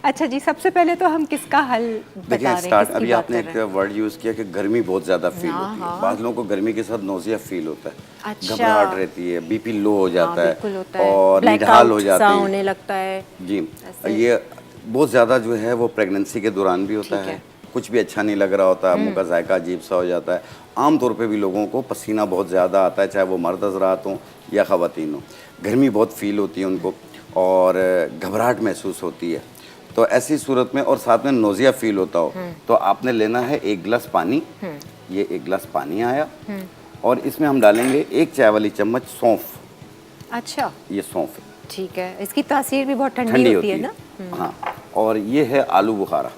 अच्छा जी, सबसे पहले तो हम किसका हल बता देखिए रहे हैं, स्टार्ट, किसकी अभी बात आपने कर एक रहे हैं? वर्ड यूज़ किया कि गर्मी बहुत ज़्यादा फील हाँ, होती है। हाँ। बाज़ लोगों को गर्मी के साथ नोज़िया फील होता है, अच्छा। घबराहट रहती है, बीपी लो हो हाँ, जाता है बिल्कुल होता है, और निढाल हो ब्लैकआउट सा जाते हैं। होने लगता है जी, ऐसे। ये बहुत ज़्यादा जो है वो प्रेगनेंसी के दौरान भी होता ठीक है, है। कुछ भी अच्छा नहीं लग रहा होता, मुँह का जायका अजीब सा हो जाता है। आम तौर पे भी लोगों को पसीना बहुत ज़्यादा आता है, चाहे वो मर्द हज़रात हों या ख़वातीन हों। गर्मी बहुत फील होती है उनको और घबराहट महसूस होती है। तो ऐसी सूरत में और साथ में नोज़िया फील होता हो, तो आपने लेना है 1 गिलास पानी। ये 1 गिलास पानी आया और इसमें हम डालेंगे 1 चाय वाली चम्मच सौंफ। अच्छा, ये सौंफ है, ठीक है। इसकी तासीर भी बहुत ठंडी ठंडी होती है होती ना? है। हाँ, और ये है आलू बुखारा,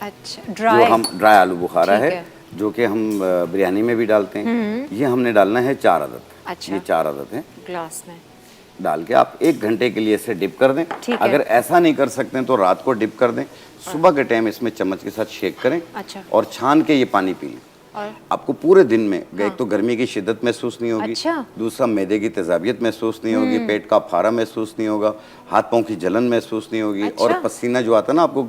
अच्छा, जो ड्राई। हम ड्राई आलू बुखारा ठीक है, है। जो कि हम बिरयानी में भी डालते हैं। ये हमने डालना है 4 अदद। अच्छा। ये 4 अदद हैं। ग्लास में। डाल के आप 1 घंटे के लिए इसे डिप कर दें। ठीक है। अगर ऐसा नहीं कर सकते हैं तो रात को डिप कर दें, सुबह के टाइम इसमें चम्मच के साथ शेक करें अच्छा। और छान के ये पानी पी लें। और आपको पूरे दिन में एक तो गर्मी की शिद्दत महसूस नहीं होगी, अच्छा। दूसरा मैदे की तेजाबियत महसूस नहीं होगी, पेट का फारा महसूस नहीं होगा, हाथ पाँव की जलन महसूस नहीं होगी अच्छा। और पसीना जो आता है ना आपको,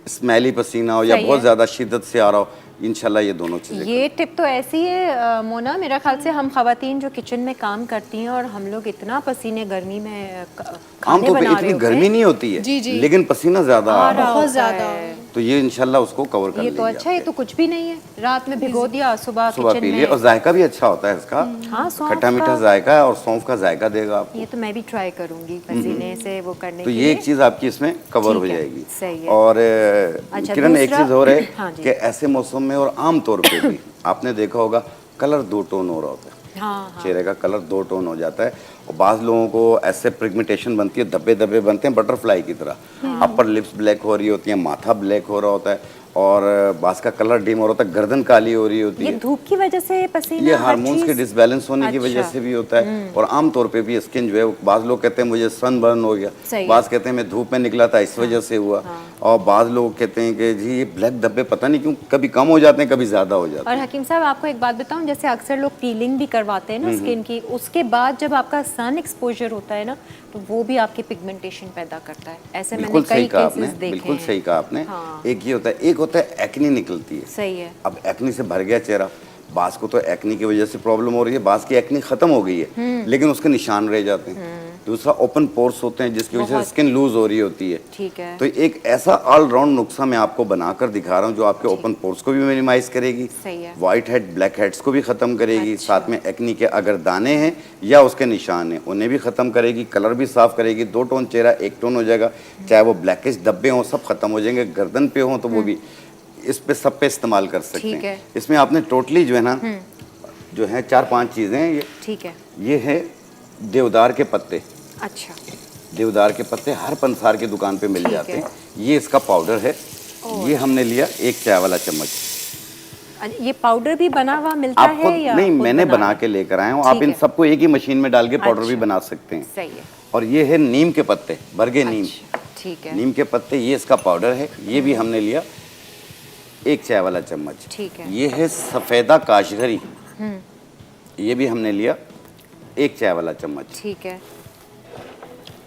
स्मेली पसीना हो या सही बहुत है। ज़्यादा शिद्दत से आ रहा हो, इंशाल्लाह ये दोनों चीज़ें ये टिप तो ऐसी है मोना, मेरा ख्याल से हम खवातीन जो किचन में काम करती हैं और हम लोग इतना पसीने गर्मी में खाने आमतौर पे बना रहे इतनी होते गर्मी हैं, नहीं होती है, जी, जी। लेकिन पसीना ज़्यादा आ रहा बहुत हो, ज़्यादा। तो ये इंशाल्लाह उसको कवर कर ये तो लेंगे अच्छा है, आपके। तो कुछ भी नहीं है, रात में भिगो दिया, सुबह सुबह किचन पी लिए में। और जायका भी अच्छा होता है इसका, हाँ, सौंफ खट्टा मीठा का। जायका है और सौंफ का जायका देगा आपको। ये तो मैं भी ट्राई करूंगी पसीने से वो करने तो के ये लिए। एक चीज़ आपकी इसमें कवर हो ठीक है, जाएगी। सही है। और अच्छा, किरण एक दूसरा? चीज़ और है हाँ जी। कि ऐसे मौसम में और आम तौर पे भी आपने देखा होगा कलर 2 टोन हो रहा होता है, हाँ, हाँ। चेहरे का कलर 2 टोन हो जाता है और बाज़ लोगों को ऐसे पिगमेंटेशन बनती है, धब्बे धब्बे बनते हैं बटरफ्लाई की तरह, अपर लिप्स ब्लैक हो रही होती हैं, माथा ब्लैक हो रहा होता है और बाज़ का कलर डिम हो रहा होता है, गर्दन काली हो रही होती ये है। धूप की वजह से पसीना ये हर हार्मोन्स के चीज़? डिसबैलेंस होने की वजह अच्छा। से भी होता है और आम तौर पे भी स्किन जो है, बाज़ लोग कहते हैं मुझे सनबर्न हो गया, सही बाज़ कहते हैं मैं धूप में निकला था इस वजह से हुआ, और बाज़ लोग कहते हैं कि जी ये ब्लैक धब्बे पता नहीं क्यों कभी कम हो जाते हैं कभी ज़्यादा हो जाते और हैं। हकीम साहब, आपको एक बात बताऊं, जैसे अक्सर लोग पीलिंग भी करवाते हैं ना स्किन की, उसके बाद जब आपका सन एक्सपोजर होता है ना, तो वो भी आपकी पिगमेंटेशन पैदा करता है। ऐसे मैंने बिल्कुल सही कई कहा आपने, केसेस देखे बिल्कुल हैं। सही कहा आपने। हाँ। एक ये होता है, एक होता है एक्नी निकलती है। सही है। अब एक्नी से भर गया चेहरा, बास को तो एक्नी की वजह से प्रॉब्लम हो रही है, बास की एक्नी खत्म हो गई है लेकिन उसके निशान रह जाते हैं। दूसरा ओपन पोर्स होते हैं जिसकी वजह से बहुत। स्किन लूज हो रही होती है। ठीक है। तो एक ऐसा ऑलराउंड नुस्खा मैं आपको बनाकर दिखा रहा हूँ जो आपके ओपन पोर्स को भी मिनिमाइज करेगी, सही है। व्हाइट हेड ब्लैक हेड्स को भी खत्म करेगी, अच्छा। साथ में एक्नी के अगर दाने हैं या उसके निशान हैं उन्हें भी खत्म करेगी, कलर भी साफ करेगी, 2 टोन चेहरा 1 टोन हो जाएगा, चाहे वो ब्लैकिश धब्बे हों सब खत्म हो जाएंगे, गर्दन पे हों तो वो भी, इस पे सब पे इस्तेमाल कर सकते ठीक हैं। है। इसमें आपने टोटली जो है ना, जो है 4-5 चीज़ें हैं ये। ठीक है। ये है देवदार के पत्ते। अच्छा। देवदार के पत्ते हर पंसार की दुकान पे मिल ठीक जाते है। हैं। ये इसका पाउडर है, ये हमने लिया 1 चाय वाला चम्मच। ये पाउडर भी बना हुआ मिलता आप खुद है या नहीं, खुद मैंने बना बनाना? के लेकर आया हूँ, आप ठीक इन है। सबको एक ही मशीन में डाल के पाउडर भी अच्छा। बना सकते हैं। सही है। और ये है नीम के पत्ते, बरगे नीम। अच्छा, ठीक है। नीम के पत्ते, ये इसका पाउडर है, ये भी हमने लिया 1 चाय वाला चम्मच। ठीक है। ये है सफ़ेदा काशघरी, ये भी हमने लिया 1 चाय वाला चम्मच। ठीक है।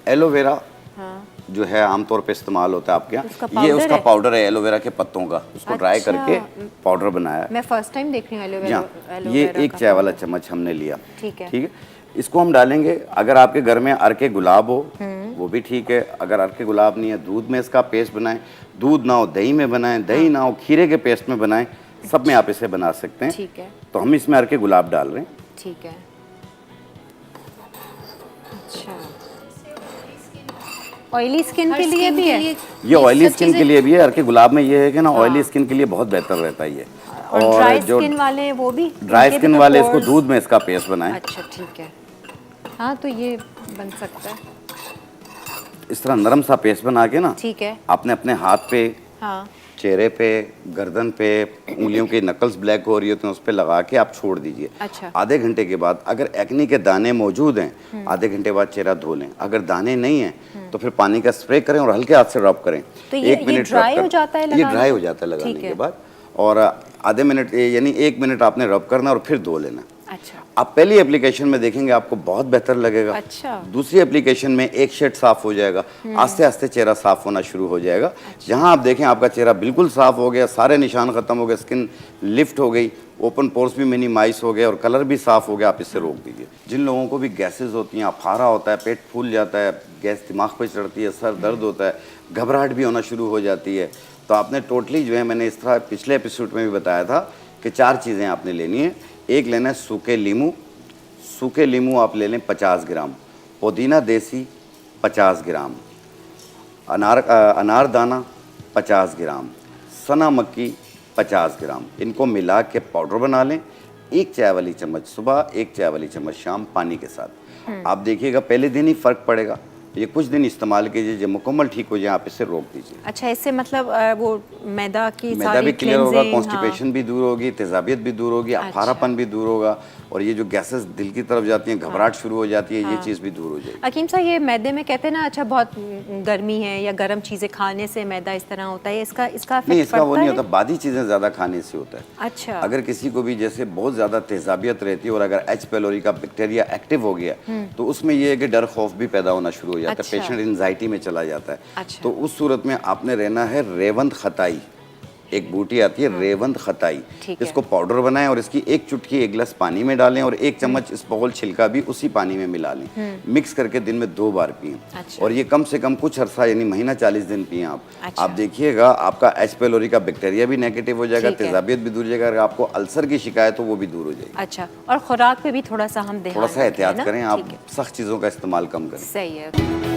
एलोवेरा हाँ। जो है आमतौर पे इस्तेमाल होता है आपके उसका यहाँ, ये पाउडर उसका है? पाउडर है एलोवेरा के पत्तों का, उसको ड्राई अच्छा। करके पाउडर बनाया। मैं फर्स्ट टाइम देख रही हूँ जी एलोवेरा। हाँ, ये 1 चाय वाला चम्मच हमने लिया। ठीक है। ठीक है, इसको हम डालेंगे। अगर आपके घर में अर्के गुलाब हो वो भी ठीक है, अगर अर्के गुलाब नहीं है दूध में इसका पेस्ट बनाएं, दूध ना हो दही में बनाएं, दही ना हो खीरे के पेस्ट में बनाएं, सब में आप इसे बना सकते हैं। ठीक है। तो हम इसमें अर्के गुलाब डाल रहे हैं। ठीक है। अच्छा, ऑयली स्किन के लिए भी है? ये ऑयली स्किन के लिए भी है, अर्के गुलाब में ये है कि ना ऑयली स्किन के लिए बहुत बेहतर रहता है ये। और ड्राई स्किन वाले वो भी? ड्राई उनके भी स्किन तो वाले इसको pores- दूध में इसका पेस्ट बनाएं। अच्छा, ठीक है। हाँ, तो ये बन सकता है। इस तरह नरम सा पेस्ट बना के ना, ठीक है। आपने अपने हाथ पे, हाँ। चेहरे पे, गर्दन पे, उंगलियों की नकल्स ब्लैक हो रही होती हैं उस पे लगा के आप छोड़ दीजिए। अच्छा। आधे घंटे के बाद अगर एक्नी के दाने मौजूद हैं, आधे घंटे बाद चेहरा धो लें। अगर दाने नहीं हैं तो फिर पानी का स्प्रे करें और हल्के हाथ से रब करें। तो ये 1 मिनट ड्राई रब हो जाता है ये लगाने ड्राई के? हो जाता है लगाने ठीक है। के बाद, और आधे मिनट यानी 1 मिनट आपने रब करना और फिर धो लेना। अच्छा आप पहली एप्लीकेशन में देखेंगे आपको बहुत बेहतर लगेगा। अच्छा। दूसरी एप्लीकेशन में एक शेड साफ हो जाएगा, आस्ते आस्ते चेहरा साफ होना शुरू हो जाएगा। जहां आप देखें आपका चेहरा बिल्कुल साफ हो गया, सारे निशान खत्म हो गए, स्किन लिफ्ट हो गई, ओपन पोर्स भी मिनिमाइज हो गए और कलर भी साफ हो गया, आप इससे रोक दीजिए। जिन लोगों को भी गैसेज होती हैं, अफारा होता है, पेट फूल जाता है, गैस दिमाग पर चढ़ती है, सर दर्द होता है, घबराहट भी होना शुरू हो जाती है, तो आपने टोटली जो है, मैंने इस तरह पिछले एपिसोड में भी बताया था कि 4 चीज़ें आपने लेनी है। एक लेना है सूखे लीमू, सूखे लीमू आप ले लें 50 ग्राम, पुदीना देसी 50 ग्राम, अनारदाना 50 ग्राम, सना मक्की 50 ग्राम। इनको मिला के पाउडर बना लें। 1 चाय वाली चम्मच सुबह, 1 चाय वाली चम्मच शाम पानी के साथ। आप देखिएगा पहले दिन ही फ़र्क पड़ेगा। ये कुछ दिन इस्तेमाल कीजिए, जब मुकम्मल ठीक हो जाए आप इसे रोक दीजिए। अच्छा, इससे मतलब वो मैदा की मैदा सारी भी क्लियर होगा, cleansing, कॉन्स्टिपेशन भी दूर होगी, तेजाबियत भी दूर होगी, अफारापन भी दूर होगा, और ये जो गैसेस दिल की तरफ जाती हैं, घबराहट शुरू हो जाती है, ये चीज़ भी दूर हो जाएगी। हकीम साहब, ये मैदे में कहते हैं ना, अच्छा बहुत गर्मी है या गर्म चीज़ें खाने से मैदा इस तरह होता है, इसका नहीं, इफेक्ट इसका वो पड़ता नहीं है? होता, बादी चीज़ें ज़्यादा खाने से होता है। अच्छा। अगर किसी को भी जैसे बहुत ज़्यादा तेजाबियत रहती है और अगर एच पेलोरी का बैक्टीरिया एक्टिव हो गया, तो उसमें ये है कि डर खौफ भी पैदा होना शुरू हो जाता है, अच्छा। पेशेंट एंजाइटी में चला जाता है। अच्छा। तो उस सूरत में आपने रहना है रेवंत खताई, एक बूटी आती है रेवंत खताई, ठीक है। इसको पाउडर बनाएं और इसकी 1 चुटकी 1 गिलास पानी में डालें और 1 चम्मच इसबगोल छिलका भी उसी पानी में मिला लें। मिक्स करके दिन में 2 बार पिएं। अच्छा। और ये कम से कम कुछ अरसा यानी महीना 40 दिन पिएं आप। अच्छा। आप देखिएगा आपका एच पेलोरी का बैक्टीरिया भी नेगेटिव हो जाएगा, ठीक है। तेजाबियत भी दूर हो जाएगा, अगर आपको अल्सर की शिकायत हो वो भी दूर हो जाएगी। अच्छा, और खुराक पे भी थोड़ा सा हम ध्यान थोड़ा सा रखें, एहतियात ना? करें, ठीक आप है। सख्त चीज़ों का इस्तेमाल कम करें। सही है।